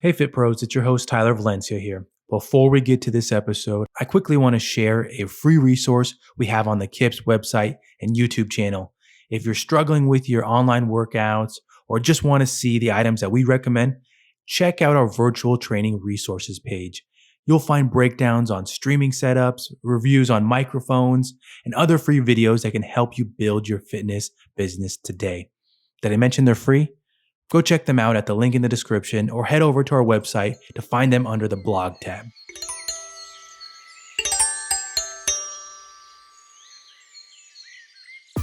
Hey Fit Pros, it's your host Tyler Valencia here. Before we get to this episode, I quickly want to share a free resource we have on the KIPS website and YouTube channel. If you're struggling with your online workouts or just want to see the items that we recommend, check out our virtual training resources page. You'll find breakdowns on streaming setups, reviews on microphones, and other free videos that can help you build your fitness business today. Did I mention they're free? Go check them out at the link in the description or head over to our website to find them under the blog tab.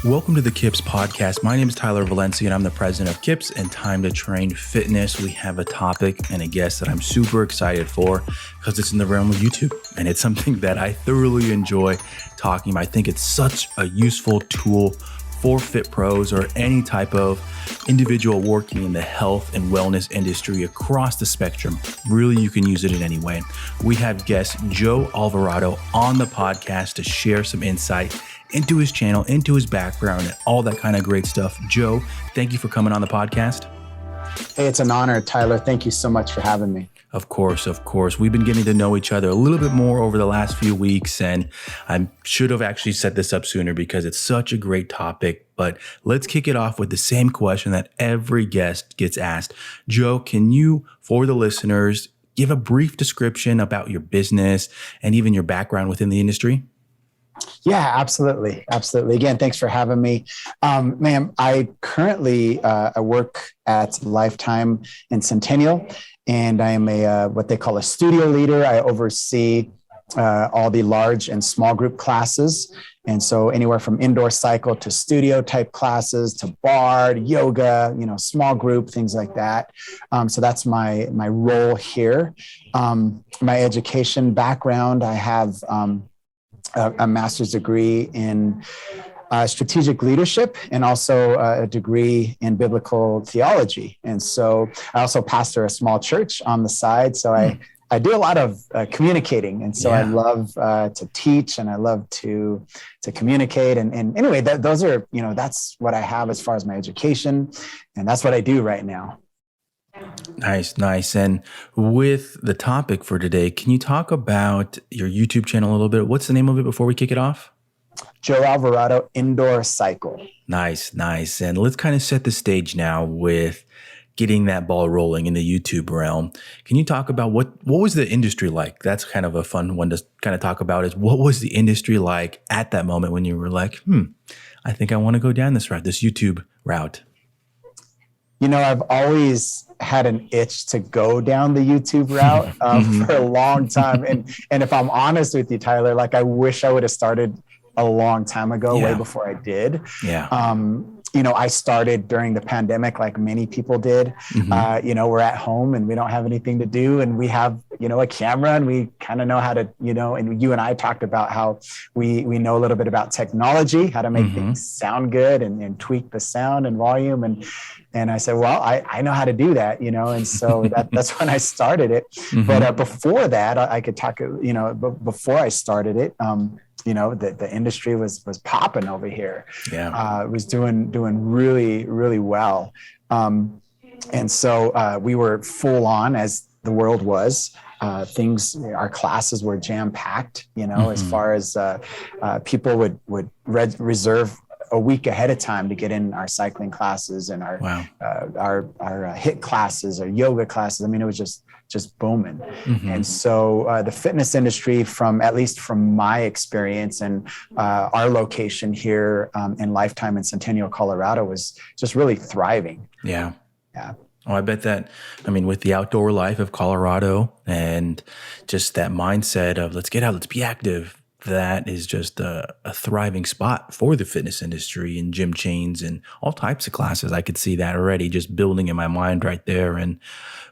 Welcome to the KIPS podcast. My name is Tyler Valencia and I'm the president of KIPS and Time to Train Fitness. We have a topic and a guest that I'm super excited for because it's in the realm of YouTube and it's something that I thoroughly enjoy talking about. I think it's such a useful tool for fit pros or any type of individual working in the health and wellness industry across the spectrum. Really, you can use it in any way. We have guest Joe Alvarado on the podcast to share some insight into his channel, into his background, and all that kind of great stuff. Joe, thank you for coming on the podcast. Hey, it's an honor, Tyler. Thank you so much for having me. Of course. We've been getting to know each other a little bit more over the last few weeks, and I should have actually set this up sooner because it's such a great topic. But let's kick it off with the same question that every guest gets asked. Joe, can you, for the listeners, give a brief description about your business and even your background within the industry? Yeah, absolutely. Again, thanks for having me. Ma'am, I currently I work at Lifetime in Centennial, and I am a what they call a studio leader. I oversee all the large and small group classes. And so anywhere from indoor cycle to studio type classes to bar, to yoga, small group, things like that. So that's my role here. My education background, I have a master's degree in strategic leadership and also a degree in biblical theology. And so I also pastor a small church on the side. So I do a lot of communicating. And so I love to teach and I love to communicate. And anyway, those are, that's what I have as far as my education. And that's what I do right now. Nice. And with the topic for today, can you talk about your YouTube channel a little bit? What's the name of it before we kick it off? Joe Alvarado Indoor Cycle. Nice. And let's kind of set the stage now with getting that ball rolling in the YouTube realm. Can you talk about what was the industry like? That's kind of a fun one to kind of talk about, is what was the industry like at that moment when you were like, I think I want to go down this route, this YouTube route? I've always had an itch to go down the YouTube route for a long time. And if I'm honest with you, Tyler, I wish I would have started a long time ago, way before I did. I started during the pandemic, like many people did. We're at home and we don't have anything to do. And we have, a camera and we kind of know how to, and you and I talked about how we know a little bit about technology, how to make things sound good and tweak the sound and volume. And I said, well, I know how to do that, and so that's when I started it. But before that, I could talk, before I started it, the industry was popping over here. It was doing really, really well. And so we were full on, as the world was. Our classes were jam packed, as far as people would reserve a week ahead of time to get in our cycling classes and our HIIT classes, our yoga classes. I mean, it was just booming. And so the fitness industry, at least from my experience and our location here in Lifetime in Centennial, Colorado, was just really thriving. Yeah. Oh, I bet that, with the outdoor life of Colorado and just that mindset of let's get out, let's be active, that is just a thriving spot for the fitness industry and gym chains and all types of classes. I could see that already just building in my mind right there. And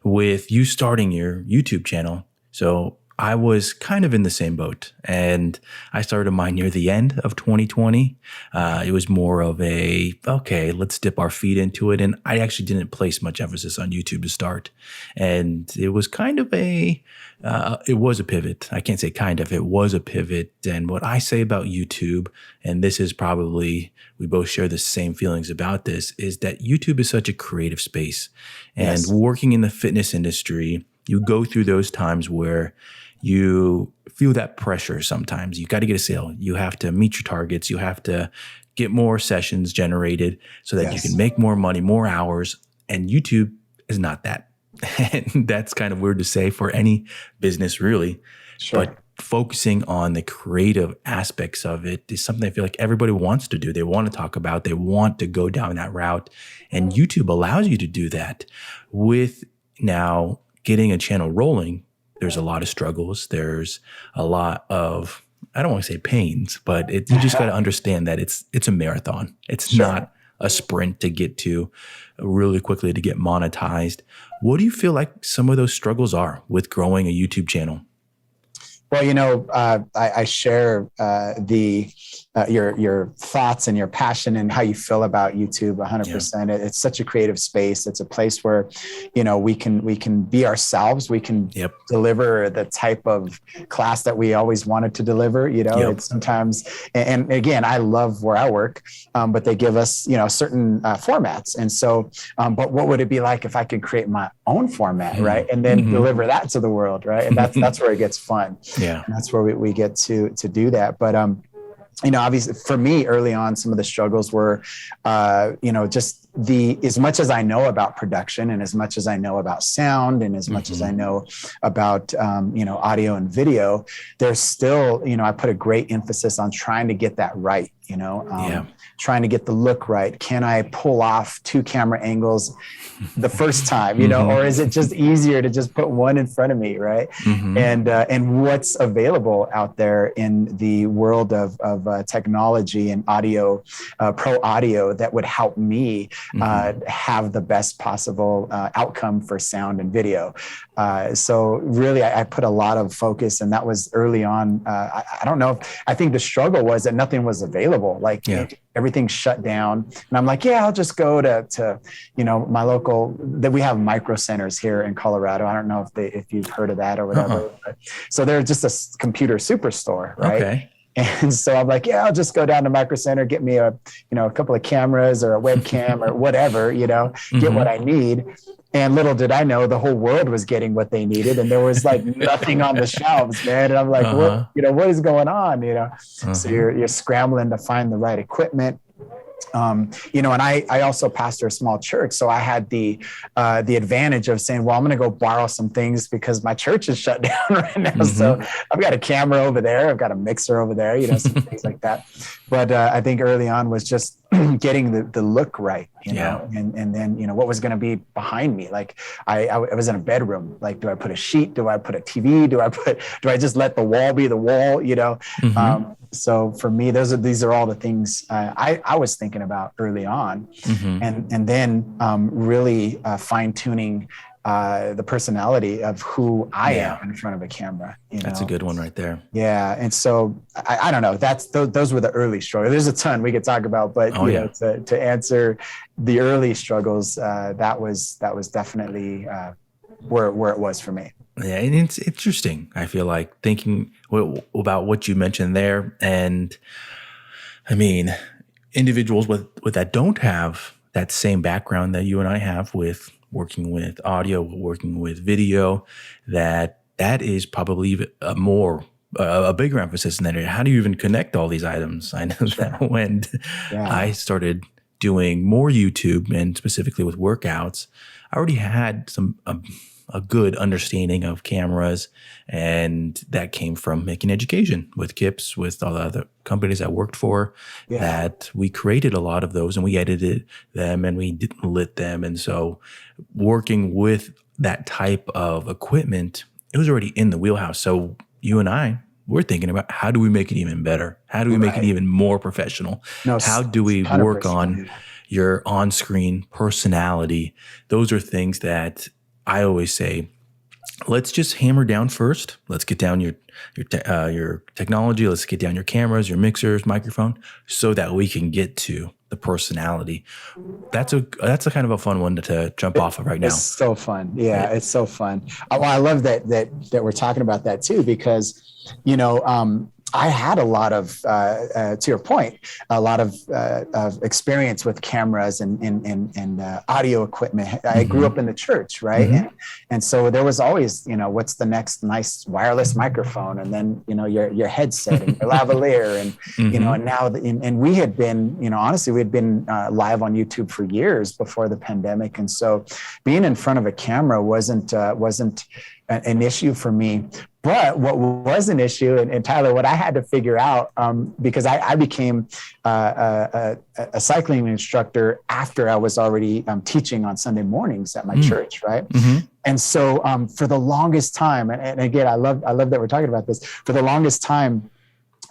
with you starting your YouTube channel, so I was kind of in the same boat, and I started mine near the end of 2020. It was more of okay, let's dip our feet into it. And I actually didn't place much emphasis on YouTube to start. And it was kind of it was a pivot. I can't say kind of, it was a pivot. And what I say about YouTube, and this is probably, we both share the same feelings about this, is that YouTube is such a creative space. And working in the fitness industry, you go through those times where you feel that pressure sometimes. You got to get a sale. You have to meet your targets. You have to get more sessions generated so that you can make more money, more hours. And YouTube is not that. And that's kind of weird to say for any business, really. Sure. But focusing on the creative aspects of it is something I feel like everybody wants to do. They want to talk about, they want to go down that route. And YouTube allows you to do that. With now getting a channel rolling, there's a lot of struggles. There's a lot of, I don't want to say pains, but you just got to understand that it's a marathon. It's not a sprint to get to really quickly to get monetized. What do you feel like some of those struggles are with growing a YouTube channel? Well, I share your thoughts and your passion and how you feel about YouTube 100%. Yeah. It's such a creative space. It's a place where, we can be ourselves. We can deliver the type of class that we always wanted to deliver. It's sometimes, and again, I love where I work, but they give us, certain formats. And so, but what would it be like if I could create my own format, right? And then deliver that to the world, right? And that's where it gets fun. Yeah. And that's where we get to do that. But, obviously for me early on, some of the struggles were, just as much as I know about production and as much as I know about sound and as much as I know about, audio and video, there's still, I put a great emphasis on trying to get that right, trying to get the look right. Can I pull off 2 camera angles the first time, or is it just easier to just put one in front of me, right? And what's available out there in the world of technology and audio, pro audio that would help me have the best possible outcome for sound and video. So really, I put a lot of focus, and that was early on. I don't know. I think the struggle was that nothing was available. Everything shut down, and I'm like, I'll just go to my local. That we have micro centers here in Colorado. I don't know if you've heard of that or whatever. But, so they're just a computer superstore, right? Okay. And so I'm like, I'll just go down to Micro Center, get me a couple of cameras or a webcam or whatever, get what I need. And little did I know the whole world was getting what they needed. And there was like nothing on the shelves, man. And I'm like, what is going on? So you're scrambling to find the right equipment. And I also pastor a small church. So I had the advantage of saying, well, I'm going to go borrow some things because my church is shut down right now. So I've got a camera over there. I've got a mixer over there, some things like that. But I think early on was just getting the look right, and then, what was going to be behind me. Like I was in a bedroom. Like, do I put a sheet? Do I put a TV? Do I just let the wall be the wall, So for me, these are all the things I was thinking about early on, and then really fine tuning the personality of who I am in front of a camera. That's a good one right there. Yeah, and so I don't know. Those were the early struggles. There's a ton we could talk about, but to answer the early struggles, that was definitely where it was for me. Yeah, and it's interesting. I feel like thinking about what you mentioned there, and I mean, individuals with that don't have that same background that you and I have with working with audio, working with video, that is probably a bigger emphasis in that area. How do you even connect all these items? I know that when I started doing more YouTube and specifically with workouts, I already had a good understanding of cameras, and that came from making education with KIPS, with all the other companies I worked for, that we created a lot of those and we edited them and we lit them. And so working with that type of equipment, it was already in the wheelhouse. So you and I, we're thinking about how do we make it even better? How do we make it even more professional? How do we work on your on-screen personality? Those are things that I always say, let's just hammer down first. Let's get down your technology. Let's get down your cameras, your mixers, microphone, so that we can get to the personality. That's a kind of a fun one to jump off of right now. It's so fun. Yeah, it's so fun. Well, I love that we're talking about that too, because I had a lot of, to your point, a lot of experience with cameras and audio equipment. I grew up in the church, right? And so there was always, what's the next nice wireless microphone, and then your headset and your lavalier, and and now and we had been, honestly, we had been live on YouTube for years before the pandemic, and so being in front of a camera wasn't an issue for me. But what was an issue, and Tyler, what I had to figure out, because I became a cycling instructor after I was already teaching on Sunday mornings at my church, right? And so for the longest time, and again, I love that we're talking about this. For the longest time,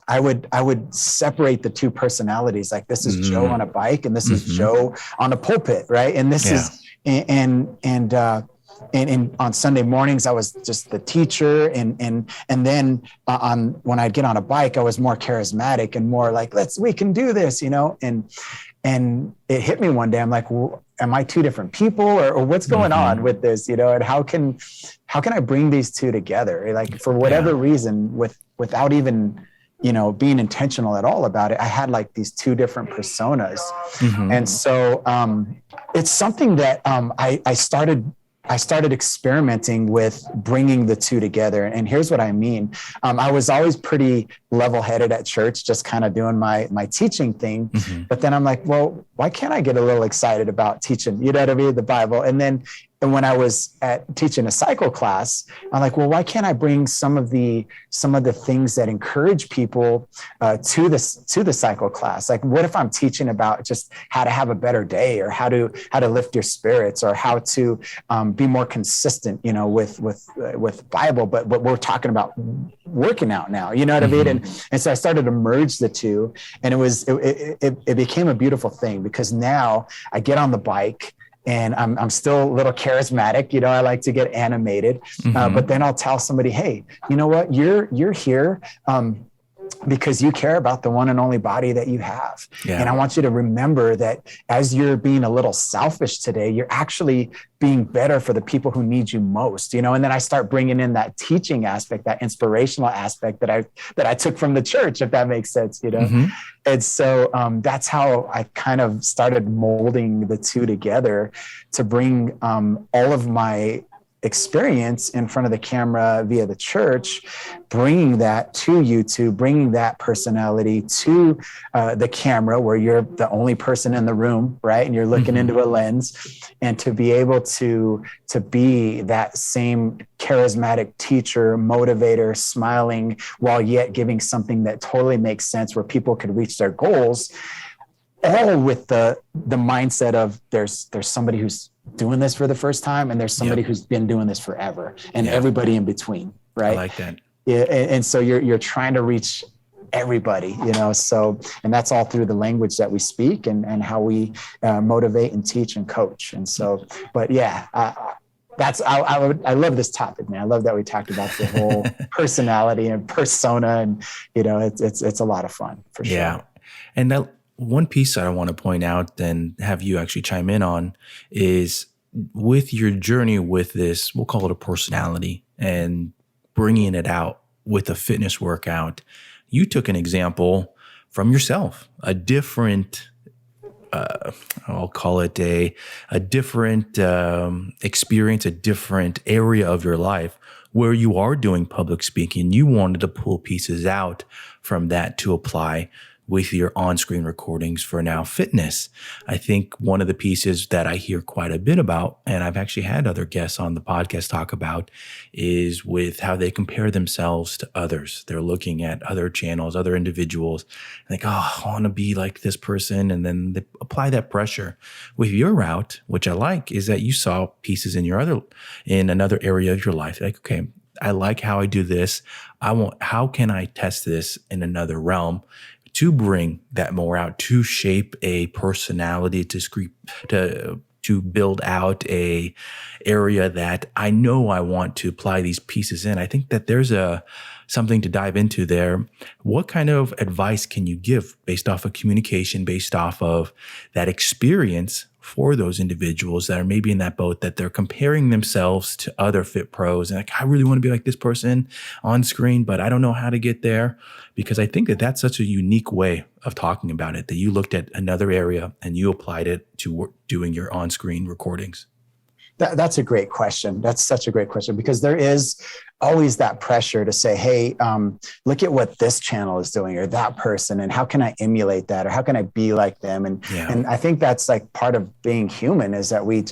I would separate the two personalities. Like, this is Joe on a bike, and this is Joe on a pulpit, right? And this is and on Sunday mornings, I was just the teacher, and then when I'd get on a bike, I was more charismatic and more like, we can do this, and it hit me one day. I'm like, well, am I two different people, or what's going on with this, and how can I bring these two together? Like, for whatever reason, without even being intentional at all about it, I had like these two different personas. And so it's something that I started experimenting with bringing the two together. And here's what I mean. I was always pretty level-headed at church, just kind of doing my teaching thing. But then I'm like, well, why can't I get a little excited about teaching, the Bible? And then when I was teaching a cycle class, I'm like, well, why can't I bring some of the things that encourage people to the cycle class? Like, what if I'm teaching about just how to have a better day, or how to lift your spirits, or how to be more consistent, with Bible, but we're talking about working out now, you know what I mean? And so I started to merge the two, and it became a beautiful thing, because now I get on the bike, and I'm still a little charismatic. I like to get animated, but then I'll tell somebody, hey, you know what? You're here because you care about the one and only body that you have. And I want you to remember that as you're being a little selfish today, you're actually being better for the people who need you most, and then I start bringing in that teaching aspect, that inspirational aspect that I took from the church, if that makes sense, And so that's how I kind of started molding the two together to bring all of my experience in front of the camera via the church, bringing that to YouTube, bringing that personality to the camera, where you're the only person in the room, right? And you're looking into a lens, and to be able to be that same charismatic teacher, motivator, smiling, while yet giving something that totally makes sense, where people could reach their goals, all with the mindset of there's somebody who's doing this for the first time, and there's somebody who's been doing this forever, and everybody in between, right? I like that. Yeah, and so you're trying to reach everybody, so, and that's all through the language that we speak and how we motivate and teach and coach. And so, but I love this topic, man. I love that we talked about the whole personality and persona, and it's a lot of fun for sure. Yeah, and that one piece that I want to point out and have you actually chime in on is, with your journey with this, we'll call it a personality, and bringing it out with a fitness workout, you took an example from yourself, a different, I'll call it a different experience, a different area of your life where you are doing public speaking. You wanted to pull pieces out from that to apply with your on-screen recordings for now fitness. I think one of the pieces that I hear quite a bit about, and I've actually had other guests on the podcast talk about, is with how they compare themselves to others. They're looking at other channels, other individuals, like, oh, I want to be like this person. And then they apply that pressure. With your route, which I like, is that you saw pieces in another area of your life. Like, okay, I like how I do this. How can I test this in another realm to bring that more out, to shape a personality, to build out a area that I know I want to apply these pieces in. I think that there's something to dive into there. What kind of advice can you give based off of communication, based off of that experience for those individuals that are maybe in that boat, that they're comparing themselves to other fit pros and like, I really want to be like this person on screen, but I don't know how to get there? Because I think that that's such a unique way of talking about it, that you looked at another area and you applied it to doing your on-screen recordings. That's a great question. That's such a great question, because there is always that pressure to say, hey, look at what this channel is doing or that person, and how can I emulate that, or how can I be like them? And I think that's like part of being human, is that we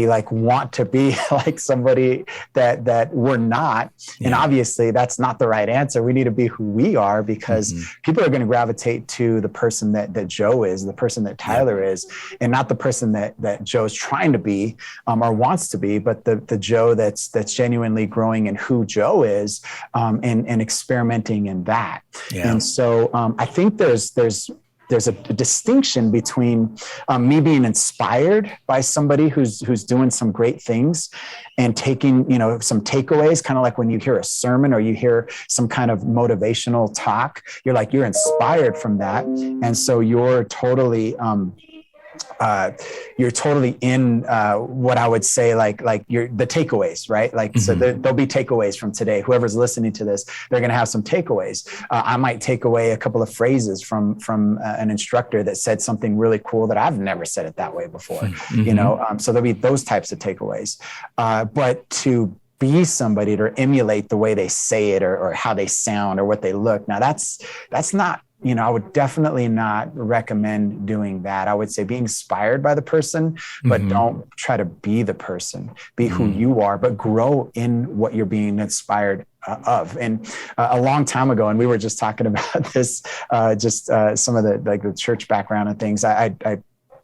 like want to be like somebody that we're not. Yeah. And obviously that's not the right answer. We need to be who we are, because people are going to gravitate to the person that Joe is, the person that Tyler is, and not the person that Joe's trying to be or wants to be, but the Joe that's genuinely growing in who Joe is, and experimenting in that. Yeah. And so I think there's a distinction between me being inspired by somebody who's doing some great things and taking, some takeaways, kind of like when you hear a sermon or you hear some kind of motivational talk, you're inspired from that. And so you're totally in what I would say, like the takeaways, right? Like, so there'll be takeaways from today. Whoever's listening to this, they're going to have some takeaways. I might take away a couple of phrases from an instructor that said something really cool that I've never said it that way before, so there'll be those types of takeaways. But to be somebody, to emulate the way they say it or how they sound or what they look, now that's not, I would definitely not recommend doing that. I would say be inspired by the person, but don't try to be the person. Be who you are, but grow in what you're being inspired of. And a long time ago, and we were just talking about this, some of the church background and things.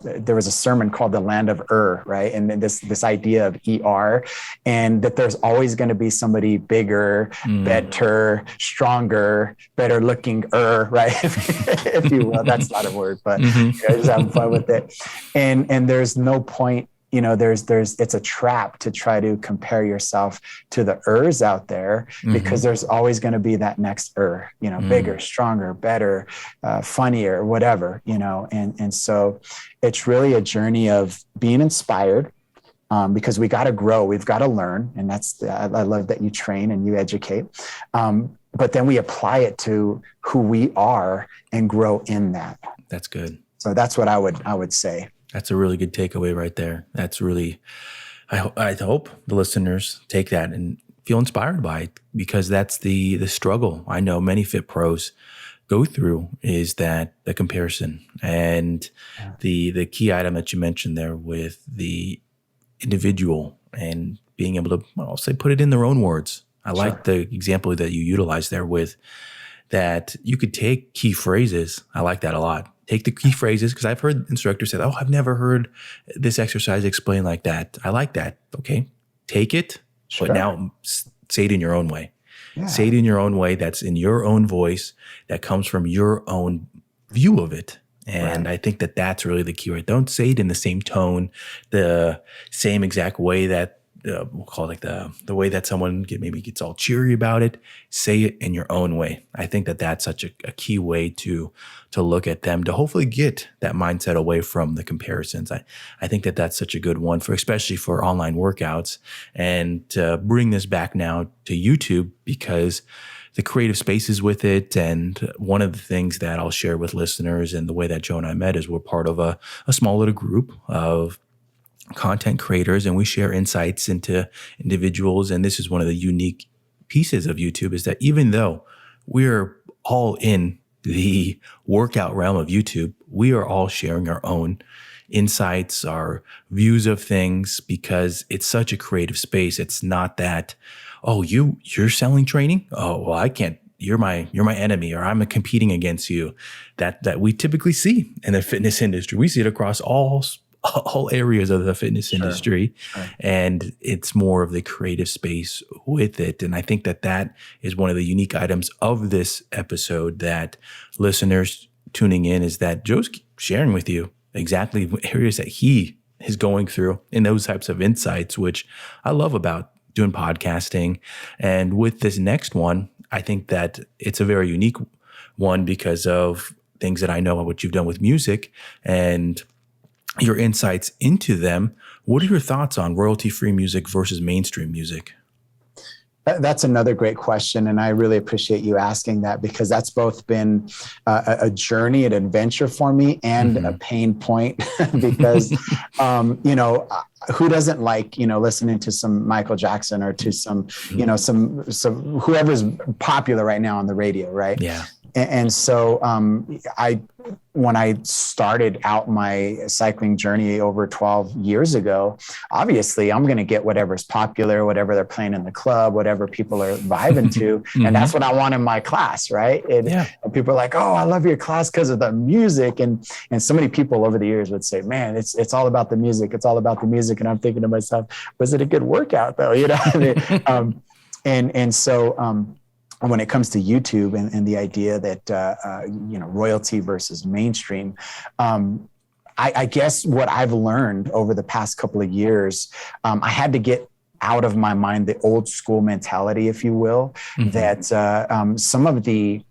There was a sermon called The Land of right? And then this idea of ER, and that there's always going to be somebody bigger, better, stronger, better looking, right? if you will. That's not a word, but just having fun with it. And there's no point, it's a trap to try to compare yourself to the out there, because there's always going to be that next bigger, stronger, better, funnier, whatever, and so it's really a journey of being inspired, because we got to grow, we've got to learn. And I love that you train and you educate. But then we apply it to who we are and grow in that. That's good. So that's what I would say. That's a really good takeaway right there. That's really, I hope the listeners take that and feel inspired by it, because that's the struggle I know many fit pros go through, is that the comparison and the key item that you mentioned there with the individual and being able to, I'll say, put it in their own words. I like the example that you utilized there with that you could take key phrases. I like that a lot. Take the key phrases, because I've heard instructors say, I've never heard this exercise explained like that. I like that. Okay, take it, but now say it in your own way. Yeah. Say it in your own way, that's in your own voice, that comes from your own view of it. And I think that that's really the key, right? Don't say it in the same tone, the same exact way that, we'll call it like the way that someone maybe gets all cheery about it. Say it in your own way. I think that that's such a key way to look at them, to hopefully get that mindset away from the comparisons. I think that that's such a good one, especially for online workouts, and to bring this back now to YouTube, because the creative spaces with it. And one of the things that I'll share with listeners, and the way that Joe and I met, is we're part of a small little group of content creators, and we share insights into individuals. And this is one of the unique pieces of YouTube, is that even though we're all in the workout realm of YouTube, we are all sharing our own insights, our views of things, because it's such a creative space. It's not that, you're selling training? Oh, well, I can't. You're my enemy, or I'm competing against you. That we typically see in the fitness industry. We see it across all areas of the fitness industry. And it's more of the creative space with it. And I think that is one of the unique items of this episode, that listeners tuning in, is that Joe's sharing with you exactly areas that he is going through in those types of insights, which I love about doing podcasting. And with this next one, I think that it's a very unique one because of things that I know what you've done with music. And your insights into them. What are your thoughts on royalty-free music versus mainstream music? That's another great question. And I really appreciate you asking that, because that's both been a journey, an adventure for me, and a pain point because, who doesn't like, listening to some Michael Jackson or to some whoever's popular right now on the radio, right? Yeah. And so when I started out my cycling journey over 12 years ago, obviously I'm going to get whatever's popular, whatever they're playing in the club, whatever people are vibing to. And that's what I want in my class, right? And people are like, oh, I love your class because of the music. And so many people over the years would say, man, it's all about the music. It's all about the music. And I'm thinking to myself, was it a good workout though? So when it comes to YouTube and the idea that, royalty versus mainstream, I guess what I've learned over the past couple of years, I had to get out of my mind the old school mentality, if you will, that some of the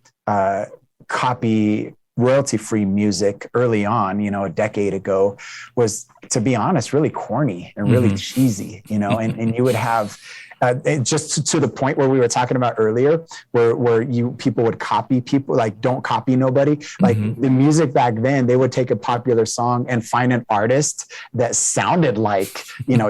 royalty-free music early on, a decade ago, was, to be honest, really corny and really cheesy, and you would have just to the point where we were talking about earlier, where people would copy people, like, don't copy nobody. Like the music back then, they would take a popular song and find an artist that sounded like,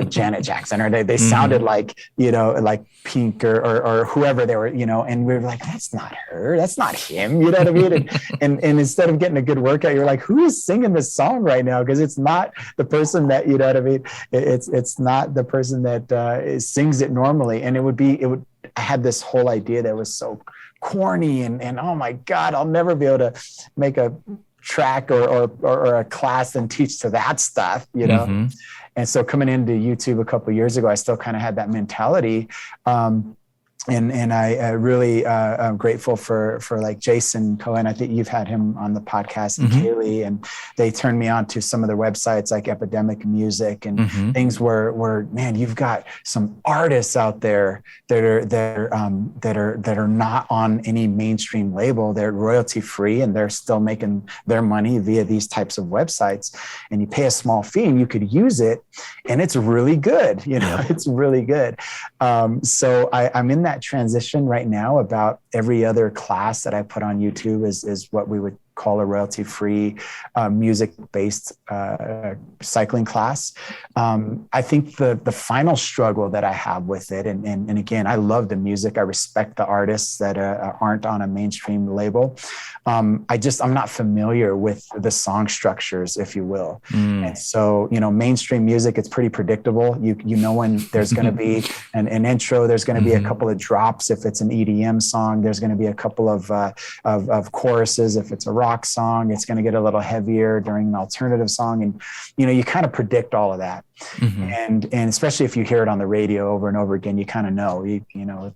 Janet Jackson, or they sounded like, like Pink or whoever they were, and we were like, that's not her, that's not him, you know what I mean? And instead of getting a good workout, you're like, who is singing this song right now? Because it's not the person that, you know what I mean? It's not the person that sings it normally. And I had this whole idea that was so corny and oh my God, I'll never be able to make a track or a class and teach to that stuff, And so coming into YouTube a couple of years ago, I still kind of had that mentality. And I really am grateful for like Jason Cohen. I think you've had him on the podcast, and Kaylee, and they turned me on to some of their websites like Epidemic Music and things where man, you've got some artists out there that are not on any mainstream label. They're royalty free and they're still making their money via these types of websites. And you pay a small fee and you could use it, and it's really good. It's really good. So I'm in that transition right now. About every other class that I put on YouTube is what we would call a royalty-free music-based cycling class. I think the final struggle that I have with it, and again, I love the music. I respect the artists that aren't on a mainstream label. I'm not familiar with the song structures, if you will. And so, mainstream music, it's pretty predictable. You know when there's going to be an intro, there's going to be a couple of drops. If it's an EDM song, there's going to be a couple of choruses. If it's a rock song, it's going to get a little heavier during an alternative song. And, you kind of predict all of that. And especially if you hear it on the radio over and over again, you kind of know,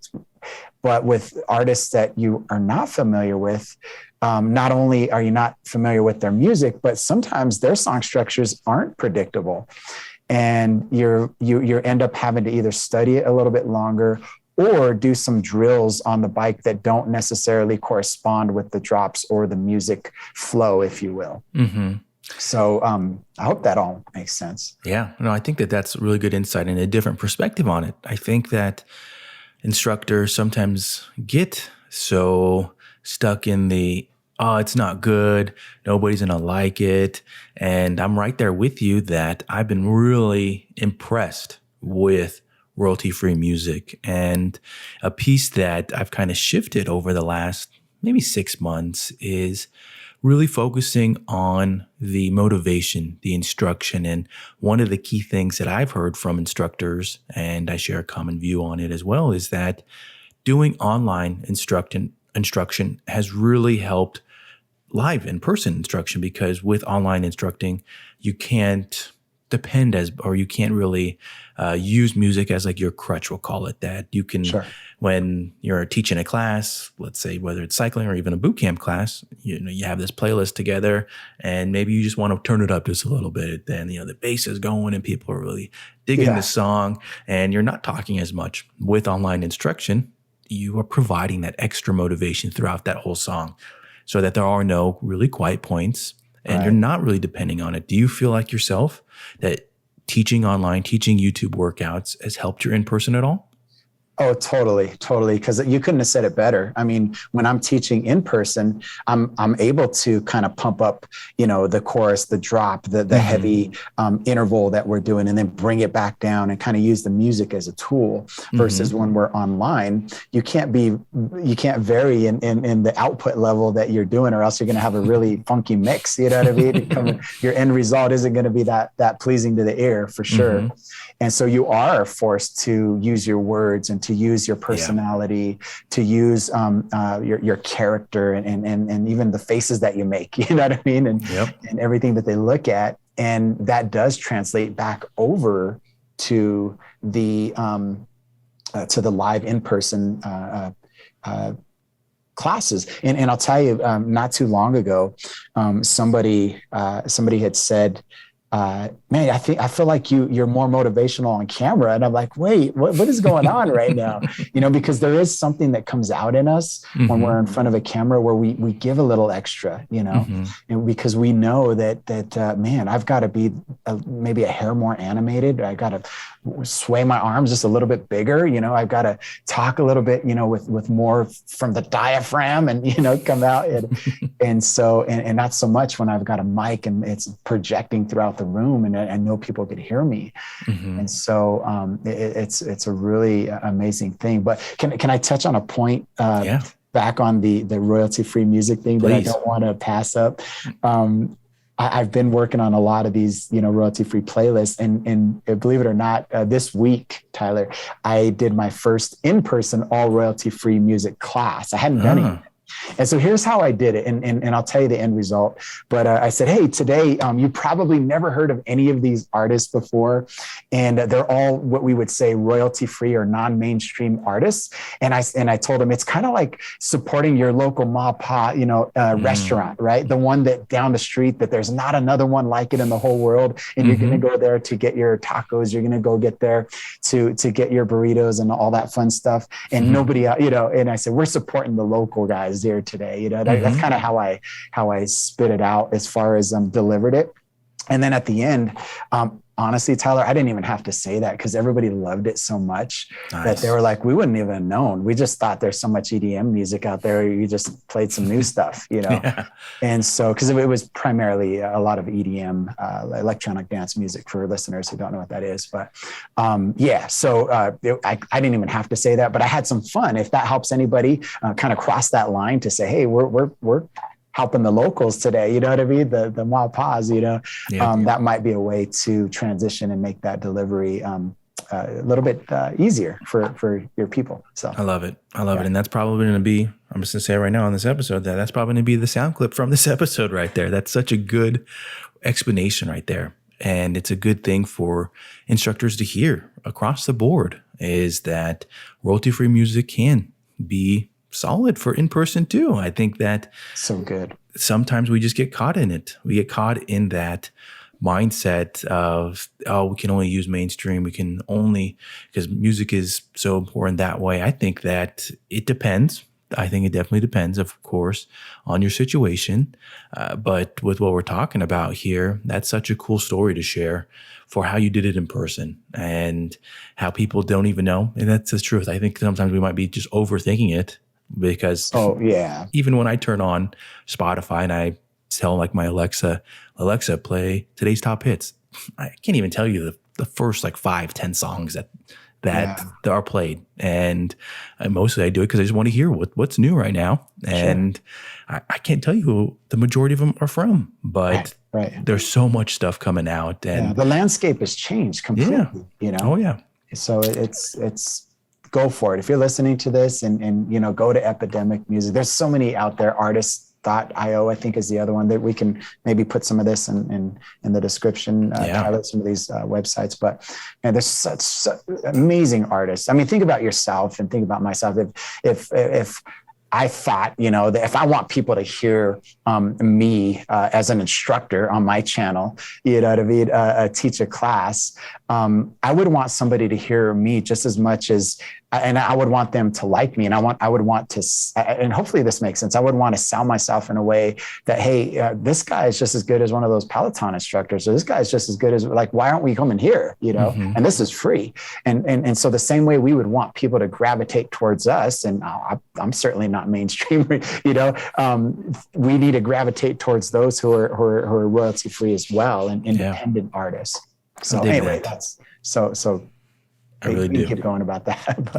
but with artists that you are not familiar with, not only are you not familiar with their music, but sometimes their song structures aren't predictable. And you end up having to either study it a little bit longer or do some drills on the bike that don't necessarily correspond with the drops or the music flow, if you will. So I hope that all makes sense. Yeah, no, I think that's really good insight and a different perspective on it. I think that instructors sometimes get so stuck in the, oh, it's not good, nobody's going to like it. And I'm right there with you that I've been really impressed with royalty-free music. And a piece that I've kind of shifted over the last maybe 6 months is really focusing on the motivation, the instruction. And one of the key things that I've heard from instructors, and I share a common view on it as well, is that doing online instruction has really helped live in-person instruction, because with online instructing, you can't depend you can't really use music as like your crutch, we'll call it that. You can, when you're teaching a class, let's say whether it's cycling or even a boot camp class, you have this playlist together and maybe you just want to turn it up just a little bit. Then, the bass is going and people are really digging the song and you're not talking as much. With online instruction, you are providing that extra motivation throughout that whole song so that there are no really quiet points. and you're not really depending on it. Do you feel like yourself that teaching online, teaching YouTube workouts has helped your in-person at all? Oh, totally. Because you couldn't have said it better. I mean, when I'm teaching in person, I'm able to kind of pump up, the chorus, the drop, the heavy interval that we're doing, and then bring it back down and kind of use the music as a tool. Versus when we're online, you can't vary in the output level that you're doing, or else you're going to have a really funky mix. You know what I mean? Your end result isn't going to be that pleasing to the ear for sure. And so you are forced to use your words and to use your personality, to use your character and even the faces that you make, you know what I mean? And everything that they look at. And that does translate back over to the live in-person classes. And I'll tell you, not too long ago, somebody had said, man, I feel like you're more motivational on camera. And I'm like, wait, what is going on right now? Because there is something that comes out in us when we're in front of a camera where we give a little extra, and because we know that man, I've got to be maybe a hair more animated. I got to sway my arms just a little bit bigger. I've got to talk a little bit, with more from the diaphragm and, come out. And so, and not so much when I've got a mic and it's projecting throughout the room and I know people could hear me. And so it's a really amazing thing. But can I touch on a point back on the royalty-free music thing that I don't want to pass up? I've been working on a lot of these, royalty-free playlists, and believe it or not, this week, Tyler, I did my first in-person all royalty-free music class. I hadn't done it yet. And so here's how I did it. And I'll tell you the end result. But I said, hey, today, you probably never heard of any of these artists before. And they're all what we would say royalty-free or non-mainstream artists. And I told them it's kind of like supporting your local ma pa, restaurant, right? The one that down the street that there's not another one like it in the whole world. And you're going to go there to get your tacos. You're going to go get there to get your burritos and all that fun stuff. And nobody, and I said, we're supporting the local guys here today. That's kind of how I spit it out as far as delivered it. And then at the end, honestly, Tyler, I didn't even have to say that because everybody loved it so much that they were like, we wouldn't even have known. We just thought there's so much EDM music out there. You just played some new stuff, And so, because it was primarily a lot of EDM, electronic dance music for listeners who don't know what that is. But so I didn't even have to say that, but I had some fun. If that helps anybody kind of cross that line to say, hey, we're helping the locals today, you know what I mean? The ma pas, that might be a way to transition and make that delivery a little bit easier for your people. So I love it. And that's probably going to be, I'm just going to say right now on this episode, that's probably going to be the sound clip from this episode right there. That's such a good explanation right there. And it's a good thing for instructors to hear across the board is that royalty-free music can be solid for in-person too. I think that so good. Sometimes we just get caught in it. We get caught in that mindset of, we can only use mainstream. We can only, because music is so important that way. I think that it depends. I think it definitely depends, of course, on your situation. But with what we're talking about here, that's such a cool story to share for how you did it in person and how people don't even know. And that's the truth. I think sometimes we might be just overthinking it. Because even when I turn on Spotify and I tell like my Alexa, play today's top hits, I can't even tell you the first like 5-10 songs that are played. And mostly I do it because I just want to hear what's new right now. And I can't tell you who the majority of them are from, but there's so much stuff coming out. And the landscape has changed completely, Oh, yeah. So it's go for it. If you're listening to this and go to Epidemic Music, there's so many out there. Artists.io, I think, is the other one that we can maybe put some of this in the description, highlight some of these websites. But there's such amazing artists. I mean, think about yourself and think about myself. If I thought, that if I want people to hear me as an instructor on my channel, teach a class, I would want somebody to hear me just as much as and I would want them to like me, and I would want to, and hopefully this makes sense. I would want to sell myself in a way that, hey, this guy is just as good as one of those Peloton instructors, or this guy is just as good as, like, why aren't we coming here? And this is free. And so the same way we would want people to gravitate towards us, and I'm certainly not mainstream, we need to gravitate towards those who are royalty free as well, and independent artists. So anyway, that's so. I really do. Keep going about that.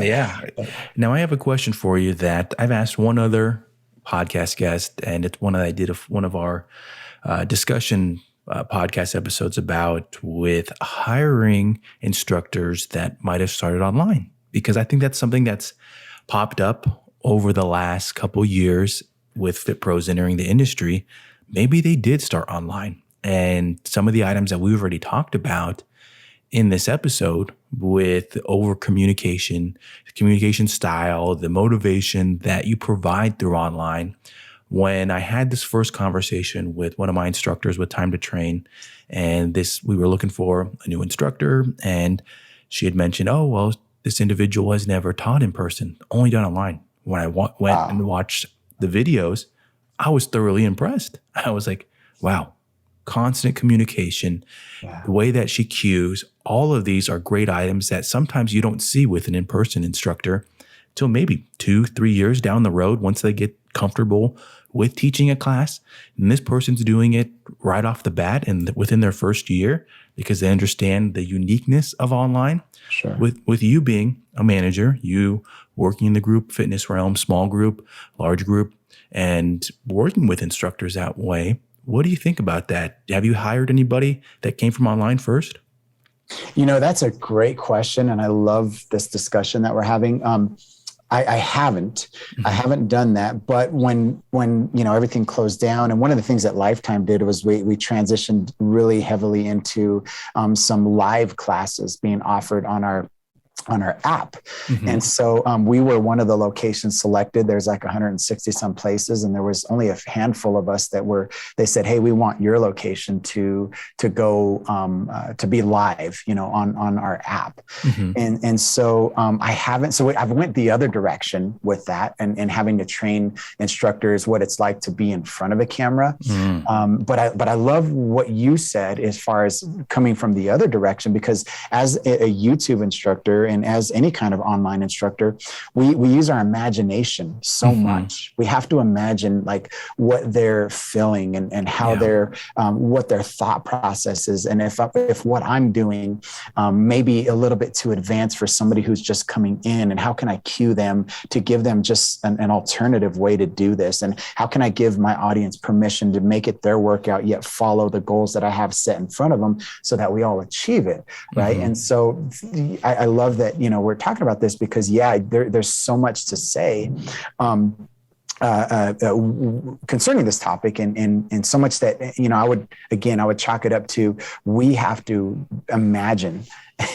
Now I have a question for you that I've asked one other podcast guest, and it's one that I did one of our discussion podcast episodes about, with hiring instructors that might have started online, because I think that's something that's popped up over the last couple years with Fit Pros entering the industry. Maybe they did start online, and some of the items that we've already talked about in this episode, with over communication, the communication style, the motivation that you provide through online. When I had this first conversation with one of my instructors with Time to Train, and we were looking for a new instructor, and she had mentioned, oh, well, this individual has never taught in person, only done online. When I went and watched the videos, I was thoroughly impressed. I was like, wow. Constant communication, the way that she cues, all of these are great items that sometimes you don't see with an in-person instructor till maybe 2-3 years down the road, once they get comfortable with teaching a class. And this person's doing it right off the bat and within their first year, because they understand the uniqueness of online. Sure. With you being a manager, you working in the group fitness realm, small group, large group, and working with instructors that way, what do you think about that? Have you hired anybody that came from online first? That's a great question, and I love this discussion that we're having. I haven't. I haven't done that. But when everything closed down, and one of the things that Lifetime did was we transitioned really heavily into some live classes being offered on our app. And so we were one of the locations selected. There's like 160 some places, and there was only a handful of us they said, hey, we want your location to go to be live, on our app. And so I haven't, so I've went the other direction with that, and having to train instructors what it's like to be in front of a camera. But I love what you said as far as coming from the other direction, because as a YouTube instructor, and as any kind of online instructor, we use our imagination so much. We have to imagine like what they're feeling and how they're, what their thought process is. And if what I'm doing maybe a little bit too advanced for somebody who's just coming in, and how can I cue them to give them just an alternative way to do this? And how can I give my audience permission to make it their workout, yet follow the goals that I have set in front of them so that we all achieve it, right? And so I love that, we're talking about this, because there's so much to say concerning this topic, and so much that, I would chalk it up to, we have to imagine.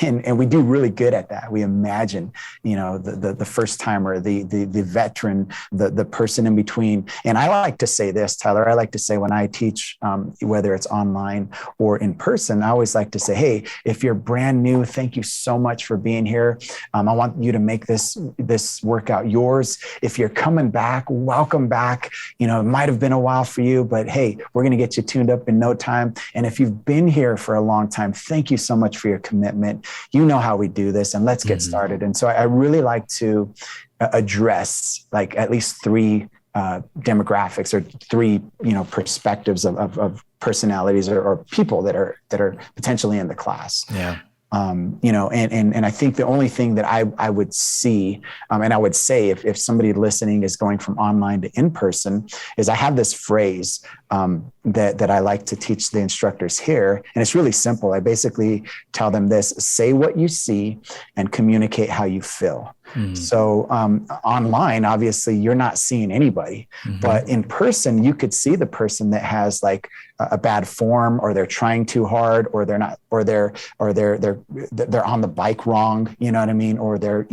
And we do really good at that. We imagine, the first timer, the veteran, the person in between. And I like to say this, Tyler, I like to say when I teach, whether it's online or in person, I always like to say, hey, if you're brand new, thank you so much for being here. I want you to make this workout yours. If you're coming back, welcome back. It might've been a while for you, but hey, we're going to get you tuned up in no time. And if you've been here for a long time, thank you so much for your commitment. You know how we do this, and let's get started. And so I really like to address like at least three demographics, or three, perspectives of personalities or people that are potentially in the class. Yeah. And I think the only thing that I would see, and I would say if somebody listening is going from online to in person, is I have this phrase that I like to teach the instructors here. And it's really simple. I basically tell them this: say what you see and communicate how you feel. So online, obviously, you're not seeing anybody, but in person, you could see the person that has like a bad form, or they're trying too hard, or they're not, or they're on the bike wrong. You know what I mean? Or they're,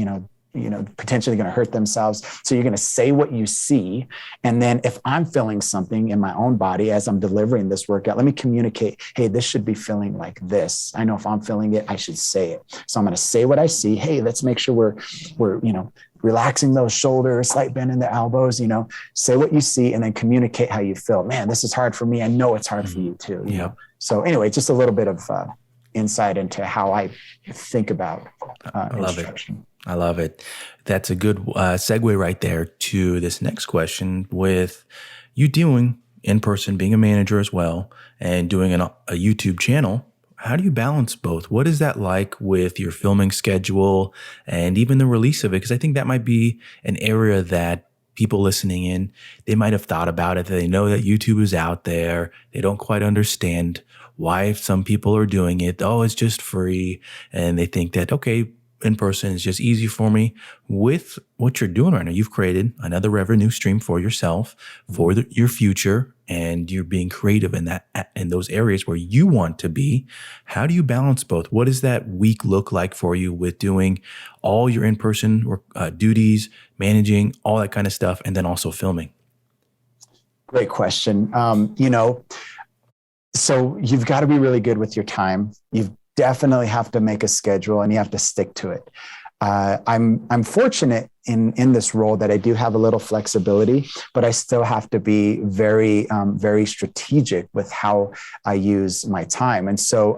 potentially going to hurt themselves. So you're going to say what you see. And then if I'm feeling something in my own body as I'm delivering this workout, let me communicate, hey, this should be feeling like this. I know if I'm feeling it, I should say it. So I'm going to say what I see. Hey, let's make sure we're relaxing those shoulders, slight bend in the elbows, say what you see and then communicate how you feel. Man, this is hard for me. I know it's hard for you too. You know? So anyway, just a little bit of insight into how I think about instruction. I love it. That's a good segue right there to this next question with you doing in-person, being a manager as well, and doing a YouTube channel. How do you balance both? What is that like with your filming schedule and even the release of it? Because I think that might be an area that people listening in, they might have thought about it. They know that YouTube is out there. They don't quite understand why some people are doing it. Oh, it's just free. And they think that, okay, in person is just easy for me. With what you're doing right now, you've created another revenue stream for yourself, for your future, and you're being creative in those areas where you want to be. How do you balance both? What does that week look like for you with doing all your in-person duties, managing all that kind of stuff, and then also filming? Great question. So you've got to be really good with your time. You definitely have to make a schedule and you have to stick to it. I'm fortunate in this role that I do have a little flexibility, but I still have to be very, very strategic with how I use my time. And so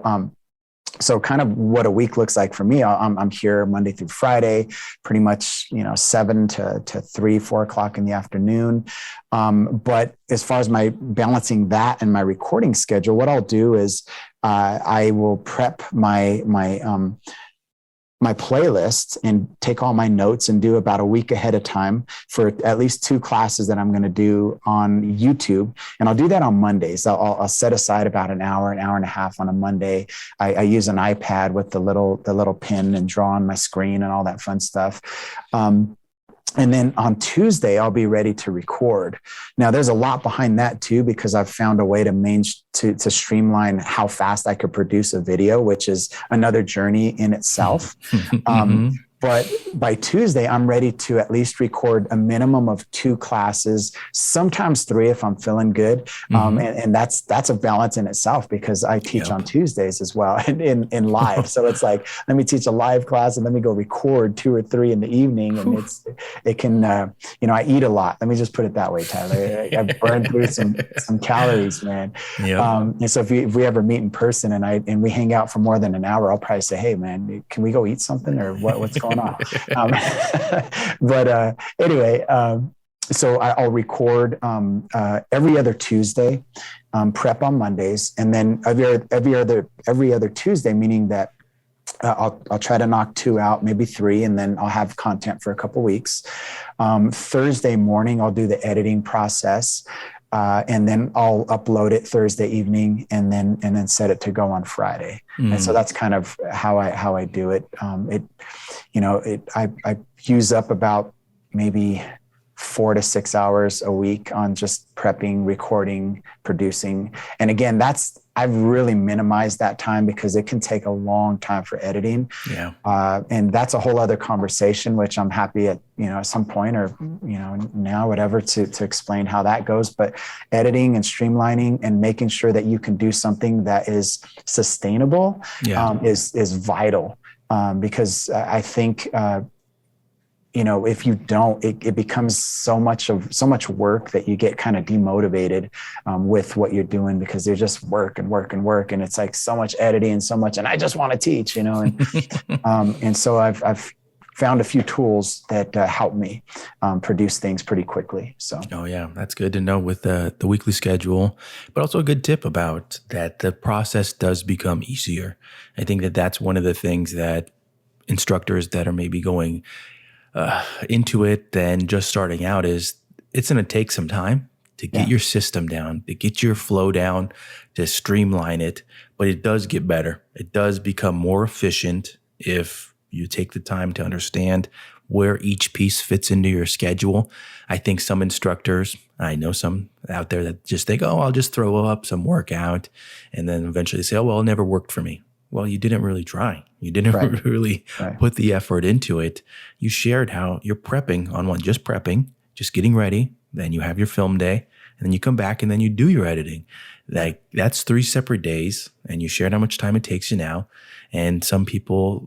kind of what a week looks like for me, I'm here Monday through Friday, pretty much, 7 to 3, 4 o'clock in the afternoon. But as far as my balancing that and my recording schedule, what I'll do is I will prep my playlist and take all my notes and do about a week ahead of time for at least 2 classes that I'm going to do on YouTube. And I'll do that on Mondays. I'll set aside about an hour and a half on a Monday. I use an iPad with the little pen and draw on my screen and all that fun stuff. And then on Tuesday, I'll be ready to record. Now, there's a lot behind that too, because I've found a way to streamline how fast I could produce a video, which is another journey in itself. But by Tuesday, I'm ready to at least record a minimum of 2 classes, sometimes 3 if I'm feeling good. And that's a balance in itself because I teach on Tuesdays as well in live. So it's like, let me teach a live class and let me go record 2 or 3 in the evening. And it can, I eat a lot. Let me just put it that way, Tyler. I burned through some calories, man. And so if we ever meet in person and we hang out for more than an hour, I'll probably say, hey man, can we go eat something or what's going on? But anyway, so I'll record every other Tuesday, prep on Mondays, and then every other Tuesday, meaning that I'll try to knock 2 out, maybe 3, and then I'll have content for a couple weeks. Thursday morning, I'll do the editing process. And then I'll upload it Thursday evening and then set it to go on Friday. And so that's kind of how I do it. I use up about maybe 4 to 6 hours a week on just prepping, recording, producing. And again, I've really minimized that time because it can take a long time for editing. And that's a whole other conversation, which I'm happy at some point or now, whatever, to explain how that goes. But editing and streamlining and making sure that you can do something that is sustainable is vital. Because I think if you don't, it becomes so much work that you get kind of demotivated with what you're doing because they're just work. And it's like so much editing and so much, and I just want to teach, and so I've found a few tools that help me produce things pretty quickly. So, that's good to know with the weekly schedule, but also a good tip about that. The process does become easier. I think that's one of the things that instructors that are maybe going into it than just starting out is it's going to take some time to get your system down, to get your flow down, to streamline it. But it does get better. It does become more efficient if you take the time to understand where each piece fits into your schedule. I think some instructors, I know some out there that just think, I'll just throw up some workout. And then eventually say, well, it never worked for me. well, you didn't really try. You didn't Right. really Right. put the effort into it. You shared how you're prepping on one, just prepping, just getting ready. Then you have your film day, and then you come back and then you do your editing. Like that's 3 separate days, and you shared how much time it takes you now. And some people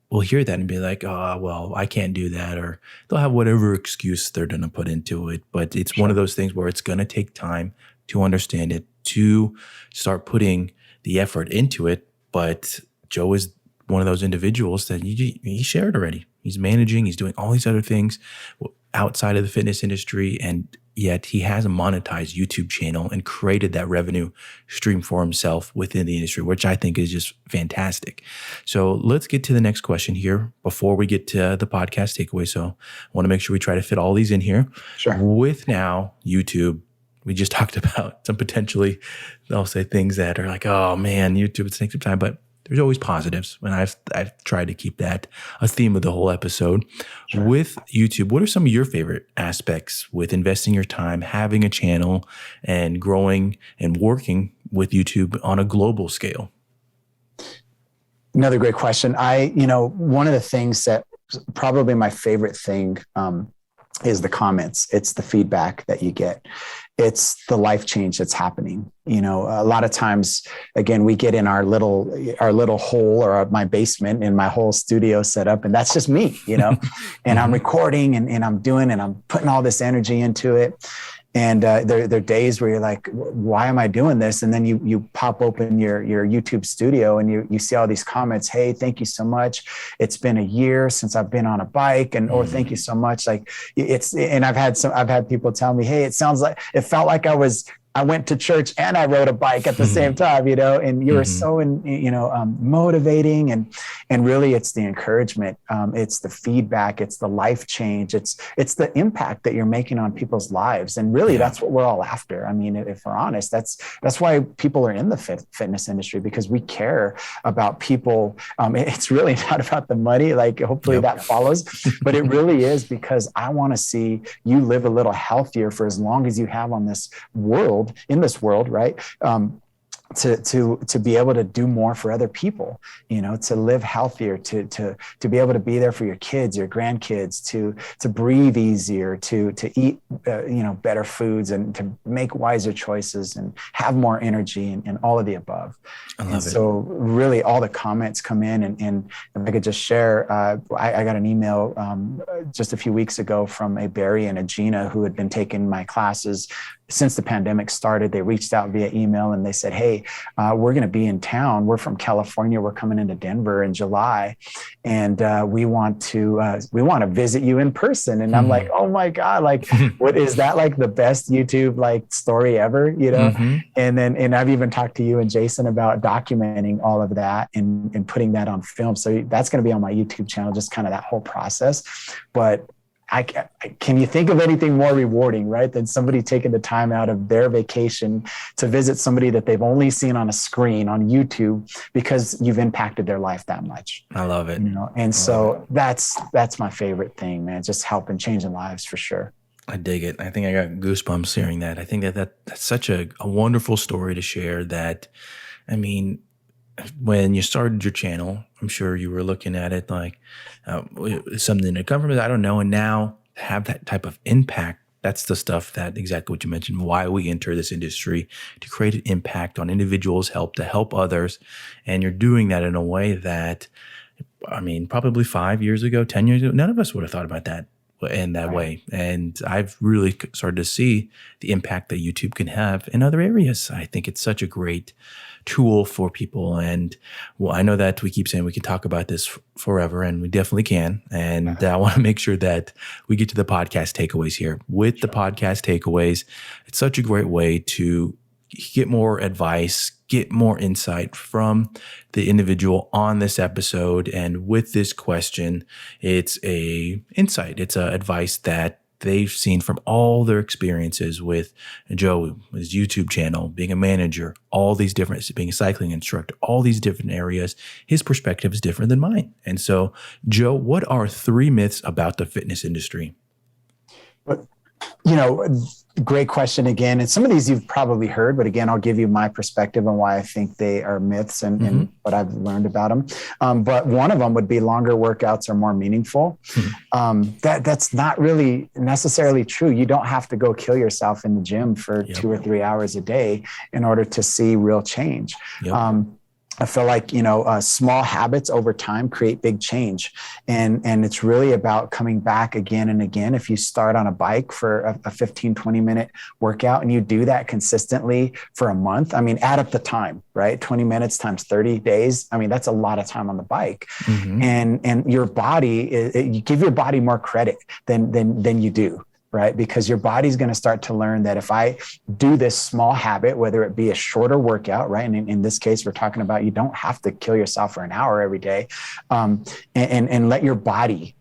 will hear that and be like, "Oh, well, I can't do that," or they'll have whatever excuse they're going to put into it. But it's one of those things where it's going to take time to understand it, to start putting the effort into it. But Joe is one of those individuals that he shared already. He's managing, he's doing all these other things outside of the fitness industry, and yet he has a monetized YouTube channel and created that revenue stream for himself within the industry, which I think is just fantastic. So let's get to the next question here before we get to the podcast takeaway. So I want to make sure we try to fit all these in here. Sure. With now YouTube, we just talked about some potentially, they'll say things that are like, oh man, YouTube, it's taking some time, but there's always positives. And I've tried to keep that a theme of the whole episode. Sure. With YouTube, what are some of your favorite aspects with investing your time, having a channel, and growing and working with YouTube on a global scale? Another great question. One of the things that probably my favorite thing is the comments. It's the feedback that you get. It's the life change that's happening. A lot of times, again, we get in our little hole or my basement in my whole studio set up, and that's just me, and I'm recording and I'm doing, and I'm putting all this energy into it. And there are days where you're like, why am I doing this? And then you pop open your YouTube studio and you see all these comments. Hey, thank you so much. It's been a year since I've been on a bike, or thank you so much. Like and I've had people tell me, hey, it felt like I went to church and I rode a bike at the same time, and you were so, motivating and really it's the encouragement. It's the feedback. It's the life change. It's the impact that you're making on people's lives. And really that's what we're all after. I mean, if we're honest, that's why people are in the fitness industry, because we care about people. It's really not about the money. Like hopefully that follows, but it really is because I want to see you live a little healthier for as long as you have on this world. In this world, right? To be able to do more for other people, to live healthier, to be able to be there for your kids, your grandkids, to breathe easier, to eat, better foods, and to make wiser choices and have more energy and all of the above. I love it. So really all the comments come in and if I could just share, I got an email just a few weeks ago from a Barry and a Gina who had been taking my classes since the pandemic started. They reached out via email and they said, hey, we're going to be in town. We're from California. We're coming into Denver in July. And we want to visit you in person. And I'm like, oh my God, like, what is that, like the best YouTube like story ever, And I've even talked to you and Jason about documenting all of that and putting that on film. So that's going to be on my YouTube channel, just kind of that whole process. But can you think of anything more rewarding, right, than somebody taking the time out of their vacation to visit somebody that they've only seen on a screen on YouTube because you've impacted their life that much? I love it. And so that's my favorite thing, man. Just helping changing lives for sure. I dig it. I think I got goosebumps hearing that. I think that's such a wonderful story to share. That, I mean, when you started your channel, I'm sure you were looking at it like something to come from it. I don't know. And now have that type of impact. That's the stuff that exactly what you mentioned, why we enter this industry, to create an impact on individuals, to help others. And you're doing that in a way that, I mean, probably 5 years ago, 10 years ago, none of us would have thought about that in that way. And I've really started to see the impact that YouTube can have in other areas. I think it's such a great tool for people. And I know that we keep saying we can talk about this forever, and we definitely can. And I want to make sure that we get to the podcast takeaways here. With the podcast takeaways, it's such a great way to get more advice, get more insight from the individual on this episode. And with this question, it's a insight. It's a advice that they've seen from all their experiences with Joe, his YouTube channel, being a manager, all these different, being a cycling instructor, all these different areas. His perspective is different than mine. And so, Joe, what are 3 myths about the fitness industry? You know, great question again. And some of these you've probably heard, but again, I'll give you my perspective on why I think they are myths and what I've learned about them. But one of them would be longer workouts are more meaningful. That's not really necessarily true. You don't have to go kill yourself in the gym for 2 or 3 hours a day in order to see real change. I feel like, small habits over time create big change. And it's really about coming back again and again. If you start on a bike for a 15, 20 minute workout and you do that consistently for a month, I mean, add up the time, right? 20 minutes times 30 days. I mean, that's a lot of time on the bike. And your body, you give your body more credit than you do. Right? Because your body's going to start to learn that if I do this small habit, whether it be a shorter workout, right? And in this case, we're talking about you don't have to kill yourself for an hour every day, and let your body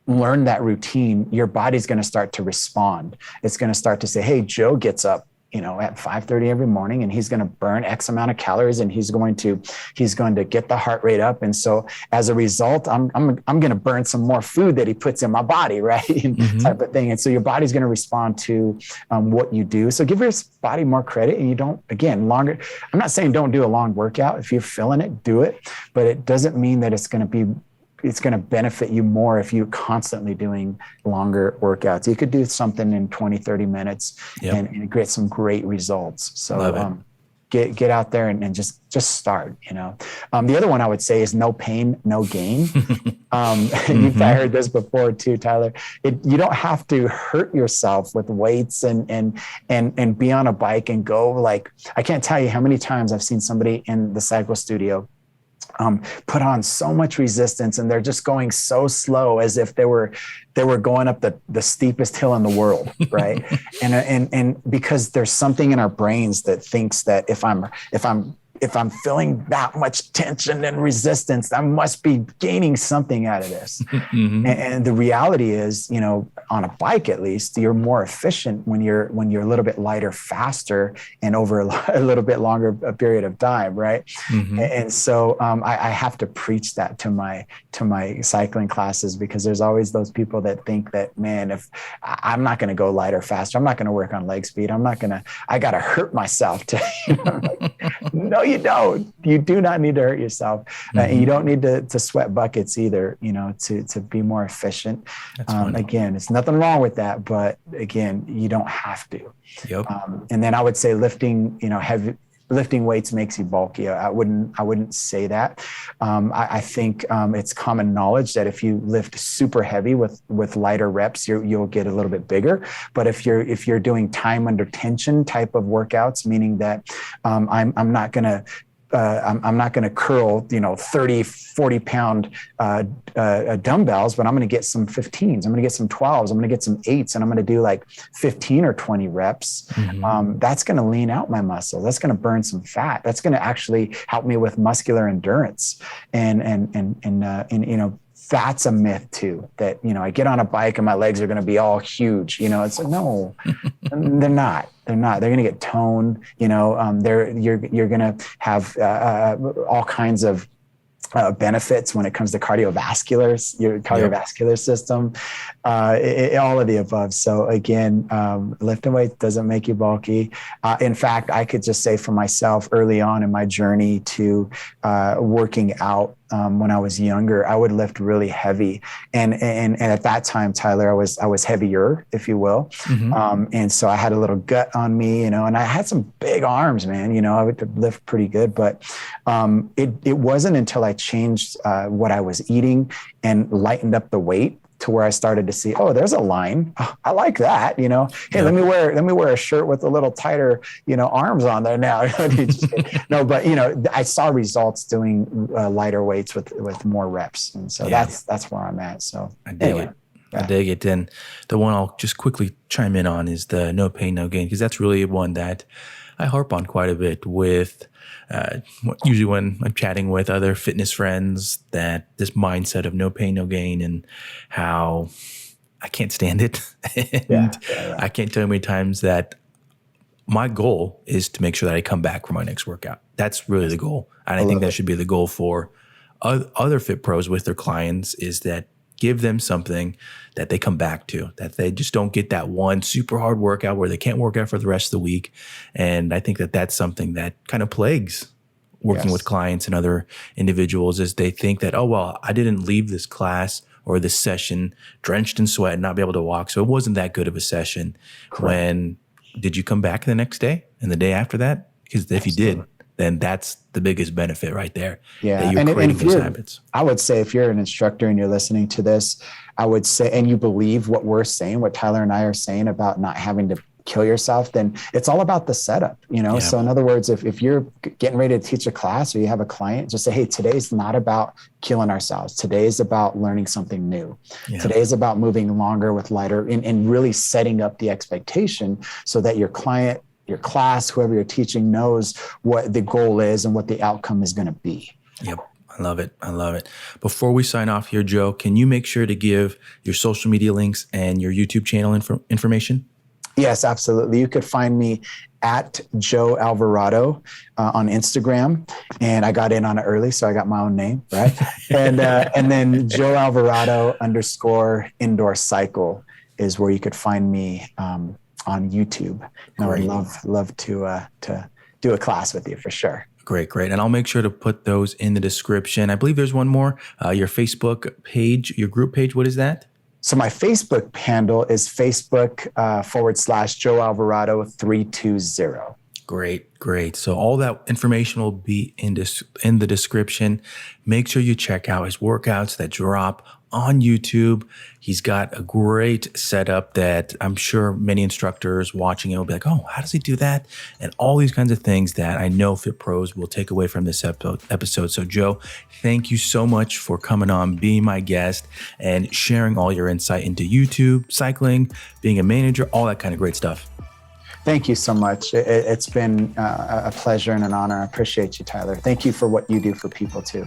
learn that routine. Your body's going to start to respond. It's going to start to say, hey, Joe gets up at 5:30 every morning and he's going to burn X amount of calories and he's going to get the heart rate up. And so as a result, I'm going to burn some more food that he puts in my body, right? Type of thing. And so your body's going to respond to what you do. So give your body more credit, and you don't, again, longer. I'm not saying don't do a long workout. If you're feeling it, do it, but it doesn't mean that it's going to benefit you more if you're constantly doing longer workouts. You could do something in 20, 30 minutes and get some great results. So get out there and just start, The other one I would say is no pain, no gain. You've probably heard this before too, Tyler. You don't have to hurt yourself with weights and be on a bike and go like, I can't tell you how many times I've seen somebody in the cycle studio put on so much resistance and they're just going so slow as if they were going up the steepest hill in the world, right? and because there's something in our brains that thinks that if I'm feeling that much tension and resistance, I must be gaining something out of this. And the reality is, on a bike, at least, you're more efficient when you're a little bit lighter, faster, and over a little bit longer period of time. Right. And so I have to preach that to my cycling classes, because there's always those people that think that, man, if I'm not going to go lighter, faster, I'm not going to work on leg speed. I got to hurt myself to, no, you don't. You do not need to hurt yourself. And you don't need to sweat buckets either, to be more efficient. Again, it's nothing wrong with that, but again, you don't have to. And then I would say lifting weights makes you bulky. I wouldn't say that. I think it's common knowledge that if you lift super heavy with lighter reps, you'll get a little bit bigger. But if you're doing time under tension type of workouts, meaning that I'm not going to curl, 30, 40 pound dumbbells, but I'm going to get some 15s. I'm going to get some 12s. I'm going to get some 8s, and I'm going to do like 15 or 20 reps. That's going to lean out my muscle. That's going to burn some fat. That's going to actually help me with muscular endurance. And that's a myth too, that, I get on a bike and my legs are going to be all huge. It's like, no, they're not. They're going to get toned. You're going to have all kinds of benefits when it comes to your cardiovascular system, all of the above. So again, lifting weights doesn't make you bulky. In fact, I could just say for myself early on in my journey to working out, when I was younger, I would lift really heavy. And at that time, Tyler, I was heavier, if you will. And so I had a little gut on me, and I had some big arms, man, I would lift pretty good, but it wasn't until I changed what I was eating and lightened up the weight to where I started to see, oh, there's a line. Oh, I like that. Hey, let me wear a shirt with a little tighter, arms on there now. No, but I saw results doing lighter weights with more reps, and so that's where I'm at. So I dig it. I dig it. And the one I'll just quickly chime in on is the no pain, no gain, because that's really one that I harp on quite a bit with. Usually when I'm chatting with other fitness friends, that this mindset of no pain, no gain, and how I can't stand it. And I can't tell you how many times that my goal is to make sure that I come back for my next workout. That's really the goal. And I think that should be the goal for other fit pros with their clients, is that give them something that they come back to, that they just don't get that one super hard workout where they can't work out for the rest of the week. And I think that that's something that kind of plagues working with clients and other individuals, is they think that, oh, well, I didn't leave this class or this session drenched in sweat and not be able to walk, so it wasn't that good of a session. Correct. When did you come back the next day and the day after that? Because if you did, then that's the biggest benefit right there. Yeah. That you're creating those habits. I would say if you're an instructor and you're listening to this, I would say, and you believe what we're saying, what Tyler and I are saying about not having to kill yourself, then it's all about the setup, you know? Yeah. So in other words, if you're getting ready to teach a class or you have a client, just say, hey, today's not about killing ourselves. Today's about learning something new. Yeah. Today's about moving longer with lighter, and really setting up the expectation so that your client, your class, whoever you're teaching, knows what the goal is and what the outcome is going to be. Yep. I love it. I love it. Before we sign off here, Joe, can you make sure to give your social media links and your YouTube channel information? Yes, absolutely. You could find me at Joe Alvarado on Instagram, and I got in on it early, so I got my own name, right? And then Joe Alvarado _ indoor cycle is where you could find me on YouTube. And I would love to do a class with you for sure. Great. And I'll make sure to put those in the description. I believe there's one more, your Facebook page, your group page. What is that? So my Facebook handle is Facebook / Joe Alvarado 320. Great. So all that information will be in the description. Make sure you check out his workouts that drop on YouTube. He's got a great setup that I'm sure many instructors watching it will be like, oh, how does he do that? And all these kinds of things that I know Fit Pros will take away from this episode. So Joe, thank you so much for coming on, being my guest, and sharing all your insight into YouTube, cycling, being a manager, all that kind of great stuff. Thank you so much. It's been a pleasure and an honor. I appreciate you, Tyler. Thank you for what you do for people too.